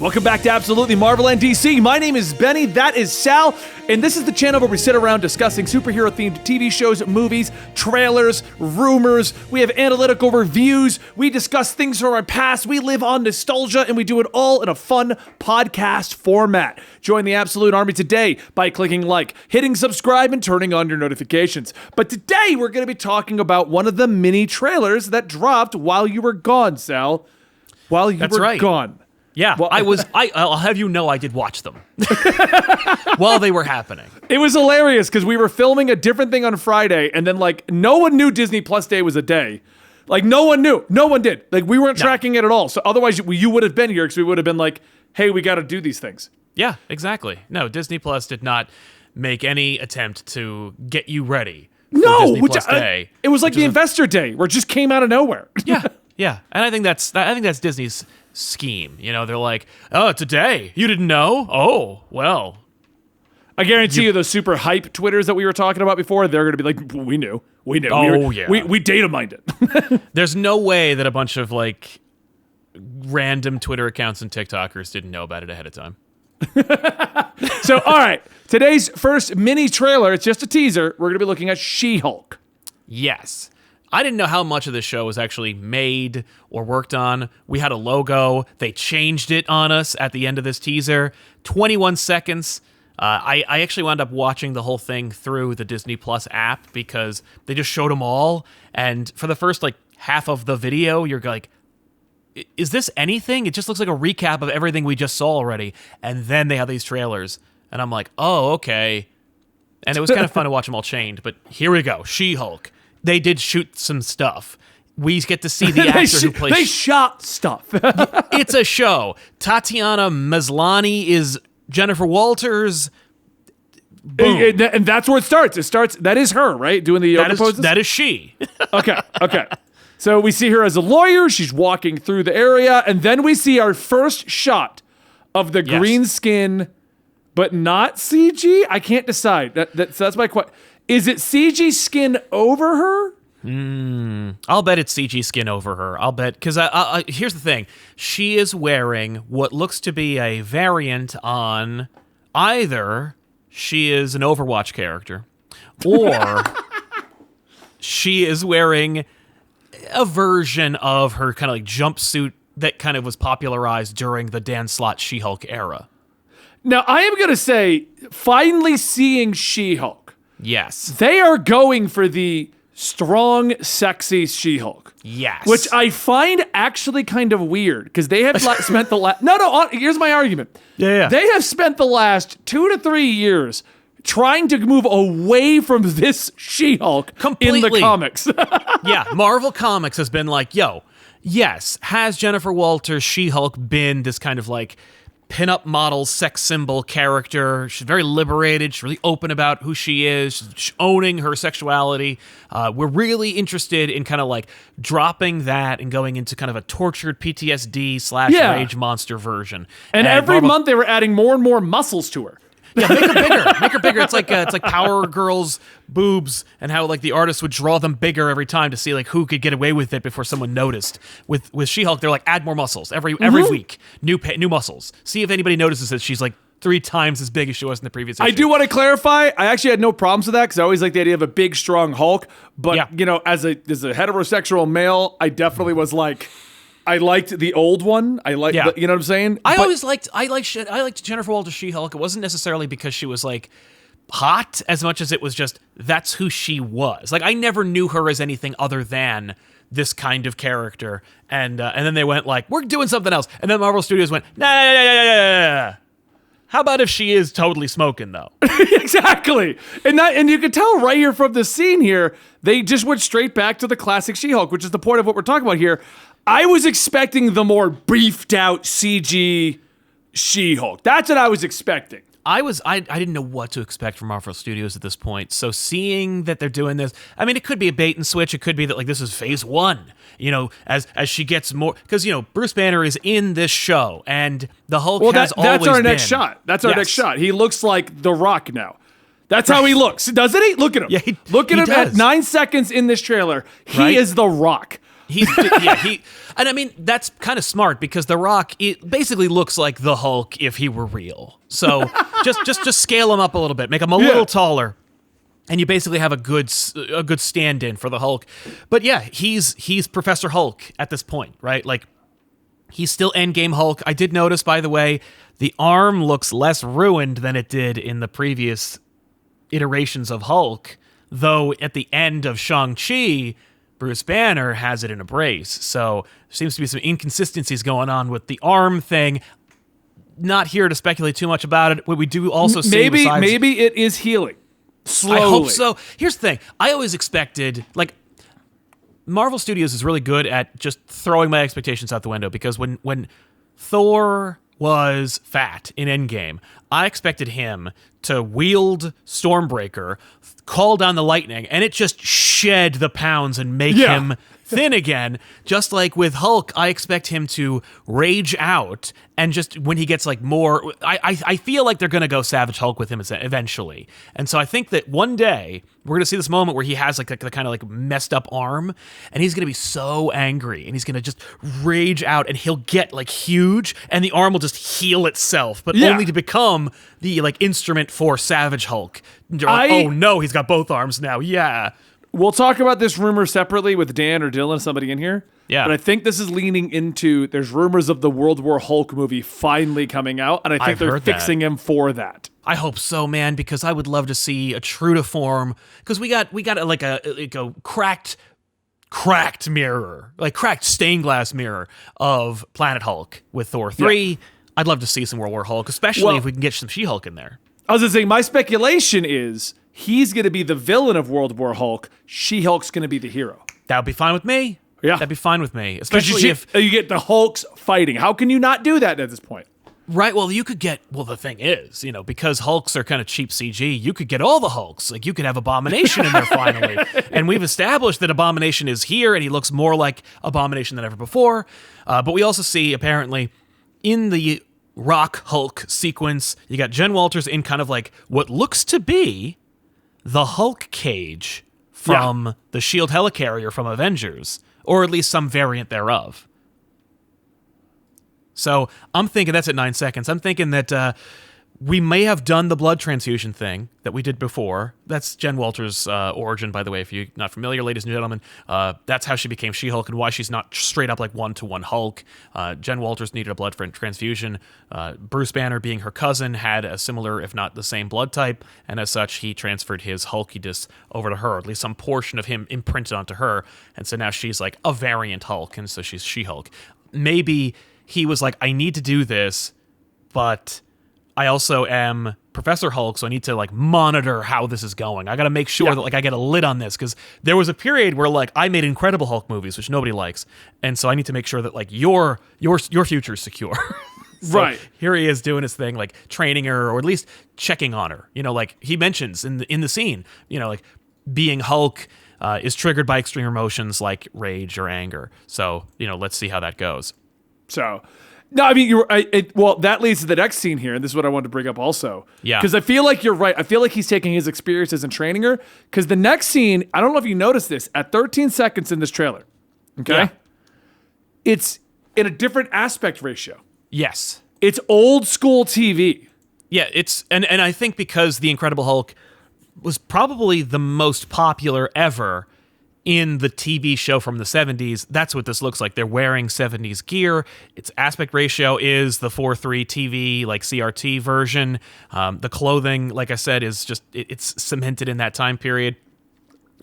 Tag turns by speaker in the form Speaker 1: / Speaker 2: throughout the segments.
Speaker 1: Welcome back to Absolutely Marvel and DC. My name is Benny, that is Sal, and this is the channel where we sit around discussing superhero-themed TV shows, movies, trailers, rumors. We have analytical reviews. We discuss things from our past. We live on nostalgia, and we do it all in a fun podcast format. Join the Absolute Army today by clicking like, hitting subscribe, and turning on your notifications. But today, we're going to be talking about one of the mini trailers that dropped while you were gone, Sal. While you were gone.
Speaker 2: Yeah, well, I'll have you know I did watch them while they were happening.
Speaker 1: It was hilarious because we were filming a different thing on Friday, and then no one knew Disney Plus Day was a day. No one knew. No one did. We weren't tracking it at all. So otherwise you would have been here because we would have been like, hey, we got to do these things.
Speaker 2: Yeah, exactly. No, Disney Plus did not make any attempt to get you ready for Disney Plus Day.
Speaker 1: It was like the Investor Day where it just came out of nowhere.
Speaker 2: Yeah. And I think that's Disney's scheme. They're like, oh, today you didn't know? Oh, well.
Speaker 1: I guarantee you those super hype Twitters that we were talking about before, they're going to be like, we knew.
Speaker 2: Oh, yeah.
Speaker 1: We data mined it.
Speaker 2: There's no way that a bunch of random Twitter accounts and TikTokers didn't know about it ahead of time.
Speaker 1: So, all right. Today's first mini trailer, it's just a teaser. We're going to be looking at She-Hulk.
Speaker 2: Yes. I didn't know how much of this show was actually made or worked on. We had a logo. They changed it on us at the end of this teaser. 21 seconds. I actually wound up watching the whole thing through the Disney Plus app because they just showed them all. And for the first half of the video, you're like, is this anything? It just looks like a recap of everything we just saw already. And then they have these trailers. And I'm like, oh, okay. And it was kind of fun to watch them all chained. But here we go. She-Hulk. They did shoot some stuff. We get to see the actor who plays...
Speaker 1: They shot stuff.
Speaker 2: It's a show. Tatiana Maslany is Jennifer Walters. Boom.
Speaker 1: And that's where it starts. That is her, right? Doing the yoga poses?
Speaker 2: That is she.
Speaker 1: Okay. So we see her as a lawyer. She's walking through the area. And then we see our first shot of the green skin, but not CG? I can't decide. So that's my question. Is it CG skin over her?
Speaker 2: I'll bet it's CG skin over her. I'll bet, because here's the thing. She is wearing what looks to be a variant on either she is an Overwatch character or she is wearing a version of her kind of jumpsuit that kind of was popularized during the Dan Slott She-Hulk era.
Speaker 1: Now, I am going to say, finally seeing She-Hulk.
Speaker 2: Yes.
Speaker 1: They are going for the strong, sexy She-Hulk.
Speaker 2: Yes.
Speaker 1: Which I find actually kind of weird, because they have spent the last... No, here's my argument.
Speaker 2: Yeah.
Speaker 1: They have spent the last 2 to 3 years trying to move away from this She-Hulk in the comics.
Speaker 2: Yeah, Marvel Comics has been like, yo, yes, has Jennifer Walters' She-Hulk been this kind of pinup model, sex symbol character? She's very liberated. She's really open about who she is. She's owning her sexuality. We're really interested in kind of dropping that and going into kind of a tortured PTSD/rage monster version.
Speaker 1: And every month they were adding more and more muscles to her.
Speaker 2: Yeah, make her bigger. Make her bigger. It's like Power Girls' boobs and how the artists would draw them bigger every time to see who could get away with it before someone noticed. With She-Hulk, they're add more muscles every week, new muscles. See if anybody notices that she's 3 times as big as she was in the previous issue.
Speaker 1: I do want to clarify. I actually had no problems with that because I always like the idea of a big, strong Hulk. But as a heterosexual male, I definitely was I liked the old one. You know what I'm saying?
Speaker 2: I liked Jennifer Walters' She-Hulk. It wasn't necessarily because she was hot as much as it was just that's who she was. I never knew her as anything other than this kind of character. And then they went we're doing something else. And then Marvel Studios went, nah. How about if she is totally smoking though?
Speaker 1: Exactly. And you can tell right here from the scene here, they just went straight back to the classic She-Hulk, which is the point of what we're talking about here. I was expecting the more beefed out CG She-Hulk. That's what I was expecting.
Speaker 2: I didn't know what to expect from Marvel Studios at this point. So seeing that they're doing this, I mean, it could be a bait and switch. It could be that this is phase 1, as she gets more, because Bruce Banner is in this show and the Hulk has always been.
Speaker 1: That's our next shot. That's our next shot. He looks like The Rock now. That's how he looks, doesn't he? Look at him.
Speaker 2: Yeah,
Speaker 1: look at him does. At 9 seconds in this trailer. He is The Rock.
Speaker 2: And I mean, that's kind of smart because The Rock, it basically looks like the Hulk if he were real. So just scale him up a little bit, make him a little taller, and you basically have a good stand-in for the Hulk. But yeah, he's Professor Hulk at this point, right? Like, he's still Endgame Hulk. I did notice, by the way, the arm looks less ruined than it did in the previous iterations of Hulk, though at the end of Shang-Chi, Bruce Banner has it in a brace. So there seems to be some inconsistencies going on with the arm thing. Not here to speculate too much about it. What we do also see
Speaker 1: maybe it is healing slowly.
Speaker 2: I hope so. Here's the thing. I always expected, like, Marvel Studios is really good at just throwing my expectations out the window, because when Thor was fat in Endgame, I expected him to wield Stormbreaker, call down the lightning, and it just shed the pounds and make him thin again. Just like with Hulk, I expect him to rage out, and just when he gets like more, I feel like they're going to go Savage Hulk with him eventually. And so I think that one day we're going to see this moment where he has like the kind of like messed up arm, and he's going to be so angry, and he's going to just rage out, and he'll get like huge, and the arm will just heal itself, but only to become the like instrument for Savage Hulk. Oh no, he's got both arms now. Yeah.
Speaker 1: We'll talk about this rumor separately with Dan or Dylan, somebody in here.
Speaker 2: Yeah.
Speaker 1: But I think this is leaning into, there's rumors of the World War Hulk movie finally coming out, and I think they're fixing him for that.
Speaker 2: I hope so, man, because I would love to see a true to form, because we got like a cracked mirror, like cracked stained glass mirror of Planet Hulk with Thor 3. Yeah. I'd love to see some World War Hulk, especially if we can get some She-Hulk in there.
Speaker 1: I was going to say, my speculation is he's going to be the villain of World War Hulk. She-Hulk's going to be the hero.
Speaker 2: That would be fine with me.
Speaker 1: Yeah.
Speaker 2: That'd be fine with me. Especially if
Speaker 1: you get the Hulks fighting. How can you not do that at this point?
Speaker 2: Right, well, you could get, the thing is, because Hulks are kind of cheap CG, you could get all the Hulks. Like, you could have Abomination in there finally. And we've established that Abomination is here, and he looks more like Abomination than ever before. But we also see, apparently, in the Rock Hulk sequence, you got Jen Walters in kind of like what looks to be the Hulk cage from the S.H.I.E.L.D. helicarrier from Avengers, or at least some variant thereof. So I'm thinking that's at 9 seconds. I'm thinking that we may have done the blood transfusion thing that we did before. That's Jen Walters' origin, by the way, if you're not familiar, ladies and gentlemen. That's how she became She-Hulk and why she's not straight up like one-to-one Hulk. Jen Walters needed a blood transfusion. Bruce Banner, being her cousin, had a similar, if not the same, blood type, and as such, he transferred his Hulkiness over to her, at least some portion of him imprinted onto her, and so now she's like a variant Hulk, and so she's She-Hulk. Maybe he was like, I need to do this, but I also am Professor Hulk, so I need to like monitor how this is going. I got to make sure that like I get a lid on this, because there was a period where like I made Incredible Hulk movies, which nobody likes, and so I need to make sure that like your future is secure. So
Speaker 1: right
Speaker 2: here he is doing his thing, like training her, or at least checking on her. Like he mentions in the scene, like being Hulk is triggered by extreme emotions like rage or anger. So let's see how that goes.
Speaker 1: So. No, I mean, well, that leads to the next scene here, and this is what I wanted to bring up also.
Speaker 2: Yeah.
Speaker 1: Because I feel like you're right. I feel like he's taking his experiences and training her, because the next scene, I don't know if you noticed this, at 13 seconds in this trailer, okay? It's in a different aspect ratio.
Speaker 2: Yes.
Speaker 1: It's old school TV.
Speaker 2: Yeah, and I think because The Incredible Hulk was probably the most popular ever in the TV show from the 70s, that's what this looks like. They're wearing 70s gear. Its aspect ratio is the 4:3 TV, like CRT version. The clothing, like I said, is just, it's cemented in that time period.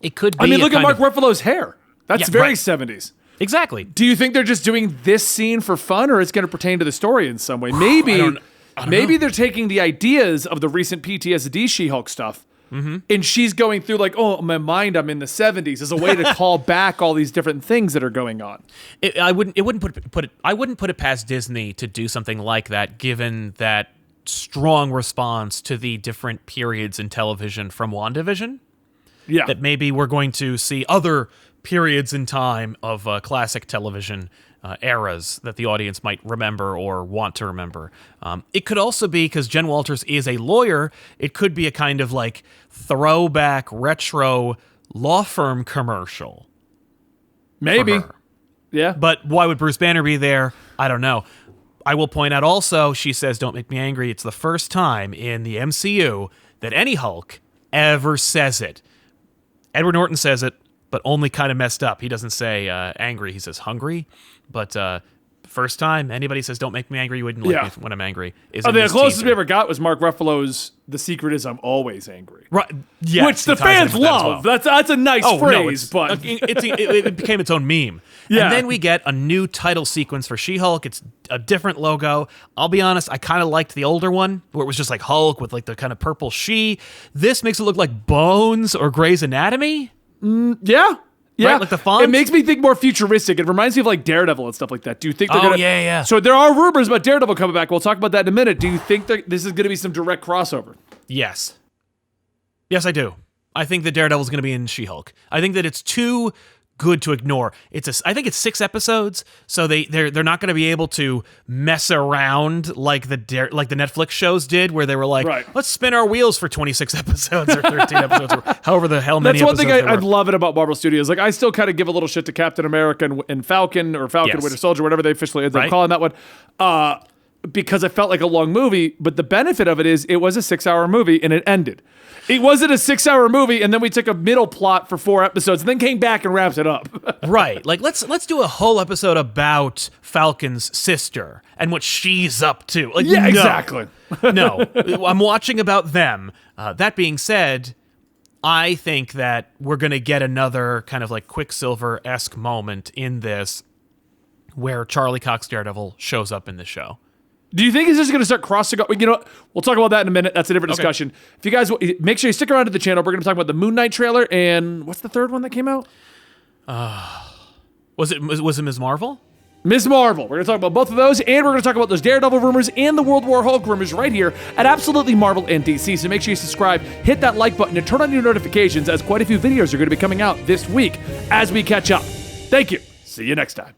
Speaker 2: It could be.
Speaker 1: I mean, look at Mark Ruffalo's hair. That's very 70s.
Speaker 2: Exactly.
Speaker 1: Do you think they're just doing this scene for fun, or it's going to pertain to the story in some way? Maybe,
Speaker 2: I don't know.
Speaker 1: They're taking the ideas of the recent PTSD She-Hulk stuff, and she's going through like, oh, my mind, I'm in the 70s, as a way to call back all these different things that are going on.
Speaker 2: I wouldn't put it past Disney to do something like that, given that strong response to the different periods in television from WandaVision.
Speaker 1: Yeah,
Speaker 2: that maybe we're going to see other periods in time of classic television eras that the audience might remember or want to remember. It could also be, because Jen Walters is a lawyer, it could be a kind of like throwback retro law firm commercial.
Speaker 1: Maybe. Yeah.
Speaker 2: But why would Bruce Banner be there? I don't know. I will point out also, she says, don't make me angry. It's the first time in the MCU that any Hulk ever says it. Edward Norton says it, but only kind of messed up. He doesn't say angry. He says hungry. But first time anybody says, don't make me angry, you wouldn't like me when I'm angry.
Speaker 1: The closest we ever got was Mark Ruffalo's The Secret Is I'm Always Angry.
Speaker 2: Right. Yes,
Speaker 1: which the fans love. Well. That's a nice phrase, but
Speaker 2: it became its own meme. Yeah. And then we get a new title sequence for She-Hulk. It's a different logo. I'll be honest, I kind of liked the older one where it was just like Hulk with like the kind of purple she. This makes it look like Bones or Grey's Anatomy.
Speaker 1: Yeah. Yeah,
Speaker 2: right? Like the font?
Speaker 1: It makes me think more futuristic. It reminds me of like Daredevil and stuff like that. Do you think they're gonna?
Speaker 2: Yeah.
Speaker 1: So there are rumors about Daredevil coming back. We'll talk about that in a minute. Do you think that this is going to be some direct crossover?
Speaker 2: Yes. Yes, I do. I think that Daredevil is going to be in She-Hulk. I think that it's too good to ignore. I think it's 6 episodes, so they're not going to be able to mess around like the Netflix shows did, where they were like, let's spin our wheels for 26 episodes or 13 episodes, or however the hell many.
Speaker 1: That's one
Speaker 2: episodes
Speaker 1: thing I love it about Marvel Studios. Like I still kind of give a little shit to Captain America and Falcon or Falcon Winter Soldier, whatever they officially end up calling that one. Because it felt like a long movie, but the benefit of it is it was a 6-hour movie and it ended. It wasn't a 6-hour movie, and then we took a middle plot for 4 episodes, and then came back and wrapped it up.
Speaker 2: Right. Like let's do a whole episode about Falcon's sister and what she's up to. Like,
Speaker 1: yeah, exactly.
Speaker 2: No, I'm watching about them. That being said, I think that we're gonna get another kind of like Quicksilver-esque moment in this, where Charlie Cox Daredevil shows up in the show.
Speaker 1: Do you think it's just going to start crossing? You know, we'll talk about that in a minute. That's a different discussion. If you guys make sure you stick around to the channel, we're going to talk about the Moon Knight trailer and what's the third one that came out?
Speaker 2: Was it Ms. Marvel?
Speaker 1: Ms. Marvel. We're going to talk about both of those, and we're going to talk about those Daredevil rumors and the World War Hulk rumors right here at Absolutely Marvel and DC. So make sure you subscribe, hit that like button, and turn on your notifications, as quite a few videos are going to be coming out this week as we catch up. Thank you. See you next time.